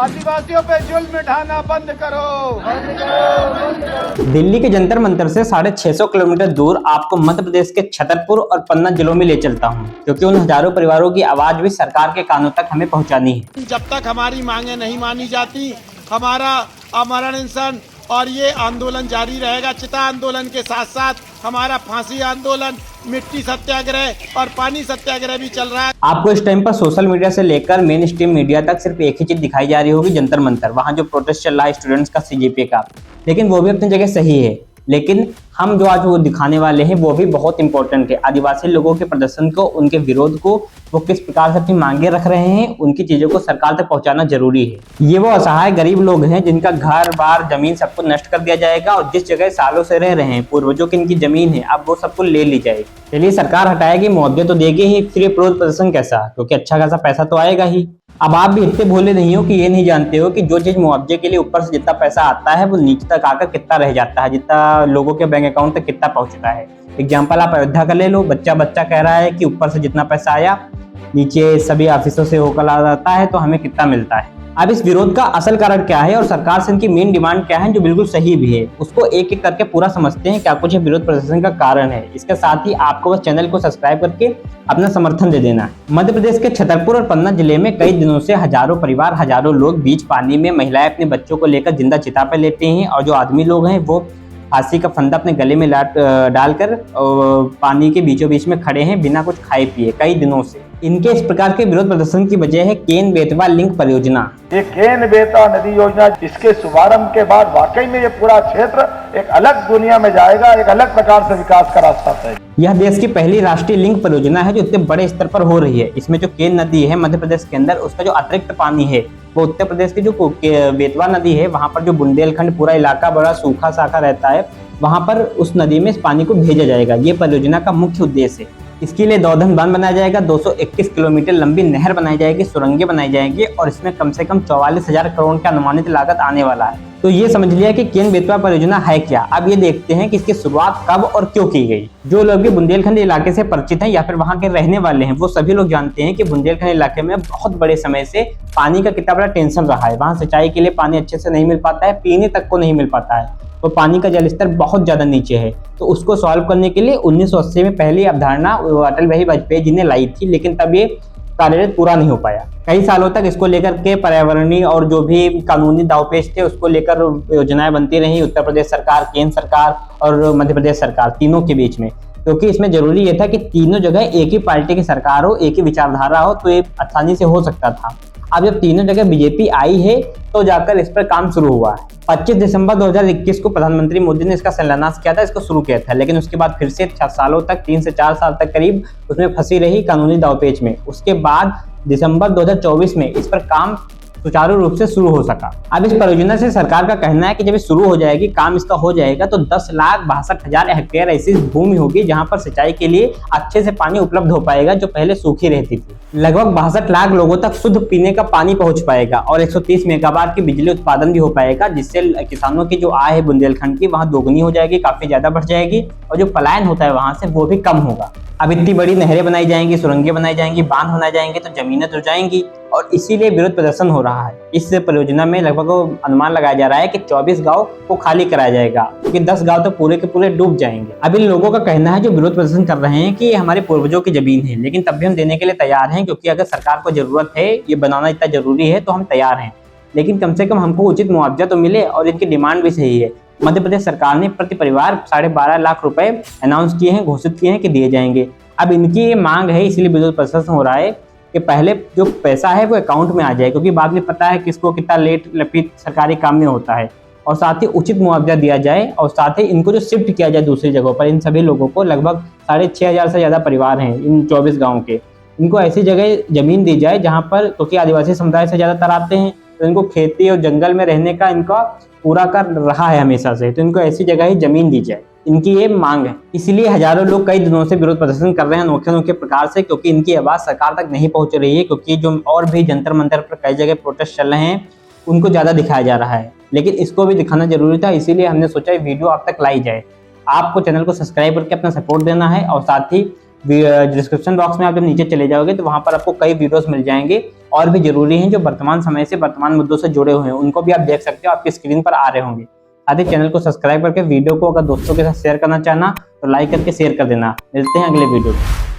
आदिवासियों पे जुल्म ढाना बंद करो। दिल्ली के जंतर मंतर से 650 किलोमीटर दूर आपको मध्य प्रदेश के छतरपुर और पन्ना जिलों में ले चलता हूं, क्योंकि उन हजारों परिवारों की आवाज भी सरकार के कानों तक हमें पहुंचानी है। जब तक हमारी मांगे नहीं मानी जाती, हमारा अमरण अनशन और ये आंदोलन जारी रहेगा। चिता आंदोलन के साथ साथ हमारा फांसी आंदोलन, मिट्टी सत्याग्रह और पानी सत्याग्रह भी चल रहा है। आपको इस टाइम पर सोशल मीडिया से लेकर मेन स्ट्रीम मीडिया तक सिर्फ एक ही चीज दिखाई जा रही होगी, जंतर मंतर, वहां जो प्रोटेस्ट चल रहा है स्टूडेंट्स का, सीजेपी का, लेकिन वो भी अपनी जगह सही है। लेकिन हम जो आज वो दिखाने वाले हैं वो भी बहुत इंपॉर्टेंट है। आदिवासी लोगों के प्रदर्शन को, उनके विरोध को, वो किस प्रकार से अपनी मांगे रख रहे हैं, उनकी चीजों को सरकार तक पहुंचाना जरूरी है। ये वो असहाय गरीब लोग हैं जिनका घर बार जमीन सबको नष्ट कर दिया जाएगा और जिस जगह सालों से रह रहे हैं, पूर्वजों की इनकी जमीन है, अब वो सबको ले ली जाएगी। चलिए, सरकार हटाएगी, मुआवजे तो देगी ही, फिर ये विरोध प्रदर्शन कैसा, क्योंकि अच्छा खासा पैसा तो आएगा ही। अब आप भी इतने भोले नहीं हो कि ये नहीं जानते हो कि जो चीज मुआवजे के लिए ऊपर से जितना पैसा आता है वो नीचे तक आकर कितना रह जाता है, जितना लोगों के बैंक अकाउंट तक कितना पहुंचता है। एग्जाम्पल आप अयोध्या का ले लो, बच्चा कह रहा है कि ऊपर से जितना पैसा आया नीचे सभी ऑफिसों से होकर आ जाता है, तो हमें कितना मिलता है। अब इस विरोध का असल कारण क्या है और सरकार से इनकी मेन डिमांड क्या है, जो बिल्कुल सही भी है, उसको एक एक करके पूरा समझते हैं क्या कुछ विरोध प्रदर्शन का कारण है। इसके साथ ही आपको बस चैनल को सब्सक्राइब करके अपना समर्थन दे देना है। मध्य प्रदेश के छतरपुर और पन्ना जिले में कई दिनों से हजारों परिवार, हजारों लोग बीच पानी में, महिलाएं अपने बच्चों को लेकर जिंदा चिता पर लेटे हैं, और जो आदमी लोग हैं वो फांसी का फंदा अपने गले में डालकर पानी के बीचों बीच में खड़े हैं बिना कुछ खाए पिए कई दिनों से। इनके इस प्रकार के विरोध प्रदर्शन की वजह है केन बेतवा लिंक परियोजना। ये केन बेतवा नदी योजना, इसके शुभारंभ के बाद वाकई में ये पूरा क्षेत्र एक अलग दुनिया में जाएगा, एक अलग प्रकार से विकास का रास्ता तय। यह देश की पहली राष्ट्रीय लिंक परियोजना है जो इतने बड़े स्तर पर हो रही है। इसमें जो केन नदी है मध्य प्रदेश के अंदर, उसका जो अतिरिक्त पानी है वो उत्तर प्रदेश की जो बेतवा नदी है, वहां पर जो बुंदेलखंड पूरा इलाका बड़ा सूखा साखा रहता है, वहां पर उस नदी में इस पानी को भेजा जाएगा। ये परियोजना का मुख्य उद्देश्य है। इसके लिए दौधन बांध बनाया जाएगा, 221 किलोमीटर लंबी नहर बनाई जाएगी, सुरंगें बनाई जाएंगी और इसमें कम से कम 44,000 करोड़ का अनुमानित लागत आने वाला है। तो ये समझ लिया कि केन बेतवा परियोजना है क्या। अब ये देखते हैं कि इसकी शुरुआत कब और क्यों की गई। जो लोग भी बुंदेलखंड इलाके से परिचित हैं या फिर वहां के रहने वाले हैं, वो सभी लोग जानते हैं कि बुंदेलखंड इलाके में बहुत बड़े समय से पानी का कितना बड़ा टेंशन रहा है। वहां सिंचाई के लिए पानी अच्छे से नहीं मिल पाता है, पीने तक को नहीं मिल पाता है, तो पानी का जल स्तर बहुत ज्यादा नीचे है। तो उसको सॉल्व करने के लिए 1980 में पहली अवधारणा अटल बिहारी वाजपेयी जी ने लाई थी, लेकिन तब ये कार्यरत पूरा नहीं हो पाया। कई सालों तक इसको लेकर के पर्यावरणीय और जो भी कानूनी दावपेच थे उसको लेकर योजनाएं बनती रही, उत्तर प्रदेश सरकार, केंद्र सरकार और मध्य प्रदेश सरकार, तीनों के बीच में। क्योंकि इसमें जरूरी ये था कि तीनों जगह एक ही पार्टी की सरकार हो, एक ही विचारधारा हो, तो ये आसानी से हो सकता था। अब जब तीनों जगह बीजेपी आई है तो जाकर इस पर काम शुरू हुआ है। 25 दिसंबर 2021 को प्रधानमंत्री मोदी ने इसका शिलान्यास किया था, इसको शुरू किया था, लेकिन उसके बाद फिर से 6 सालों तक, 3 से 4 साल तक करीब उसमें फंसी रही कानूनी दावपेच में। उसके बाद दिसंबर 2024 में इस पर काम सुचारू रूप से शुरू हो सका। अब इस परियोजना से सरकार का कहना है कि जब ये शुरू हो जाएगी, काम इसका हो जाएगा, तो 10,62,000 हेक्टेयर ऐसी भूमि होगी जहां पर सिंचाई के लिए अच्छे से पानी उपलब्ध हो पाएगा, जो पहले सूखी रहती थी। लगभग 62 लाख लोगों तक शुद्ध पीने का पानी पहुंच पाएगा और 130 मेगावाट की बिजली उत्पादन भी हो पाएगा, जिससे किसानों की जो आय है बुंदेलखंड की वहां दोगुनी हो जाएगी, काफी ज्यादा बढ़ जाएगी, और जो पलायन होता है वहां से वो भी कम होगा। अब इतनी बड़ी नहरें बनाई जाएंगी, सुरंगें बनाई जाएंगी, बांध बनाए जाएंगे, तो जमीनें तो जाएंगी, और इसीलिए विरोध प्रदर्शन हो रहा है। इस परियोजना में लगभग अनुमान लगाया जा रहा है कि 24 गांव को खाली कराया जाएगा, क्योंकि 10 गांव तो पूरे के पूरे डूब जाएंगे। अब इन लोगों का कहना है, जो विरोध प्रदर्शन कर रहे हैं, कि ये हमारे पूर्वजों की जमीन है, लेकिन तब भी हम देने के लिए तैयार हैं, क्योंकि अगर सरकार को जरूरत है, ये बनाना इतना जरूरी है, तो हम तैयार हैं, लेकिन कम से कम हमको उचित मुआवजा तो मिले। और इनकी डिमांड भी सही है। मध्य प्रदेश सरकार ने प्रति परिवार 12.5 लाख रुपए अनाउंस किए हैं, घोषित किए हैं कि दिए जाएंगे। अब इनकी ये मांग है, इसलिए विरोध प्रदर्शन हो रहा है कि पहले जो पैसा है वो अकाउंट में आ जाए, क्योंकि बाद में पता है किसको कितना लेट लपीट सरकारी काम में होता है, और साथ ही उचित मुआवजा दिया जाए, और साथ ही इनको जो शिफ्ट किया जाए दूसरी जगहों पर। इन सभी लोगों को, लगभग 6,500 से ज्यादा परिवार हैं इन 24 गाँव के, इनको ऐसी जगह जमीन दी जाए जहाँ पर, क्योंकि आदिवासी समुदाय से ज्यादातर आते हैं, तो इनको खेती और जंगल में रहने का इनका पूरा कर रहा है हमेशा से, तो इनको ऐसी जगह ही जमीन दी जाए, इनकी ये मांग है। इसलिए हजारों लोग कई दिनों से विरोध प्रदर्शन कर रहे हैं अनोखे अनोखे प्रकार से, क्योंकि इनकी आवाज सरकार तक नहीं पहुंच रही है। क्योंकि जो और भी जंतर मंतर पर कई जगह प्रोटेस्ट चल रहे हैं, उनको ज्यादा दिखाया जा रहा है, लेकिन इसको भी दिखाना जरूरी था, इसीलिए हमने सोचा वीडियो आप तक लाई जाए। आपको चैनल को सब्सक्राइब करके अपना सपोर्ट देना है, और साथ ही डिस्क्रिप्शन बॉक्स में आप जब नीचे चले जाओगे तो वहां पर आपको कई वीडियोस मिल जाएंगे और भी जरूरी हैं जो वर्तमान समय से वर्तमान मुद्दों से जुड़े हुए हैं, उनको भी आप देख सकते हो, आपकी स्क्रीन पर आ रहे होंगे। साथ ही चैनल को सब्सक्राइब करके वीडियो को अगर दोस्तों के साथ शेयर करना चाहना तो लाइक करके शेयर कर देना। मिलते हैं अगले वीडियो में।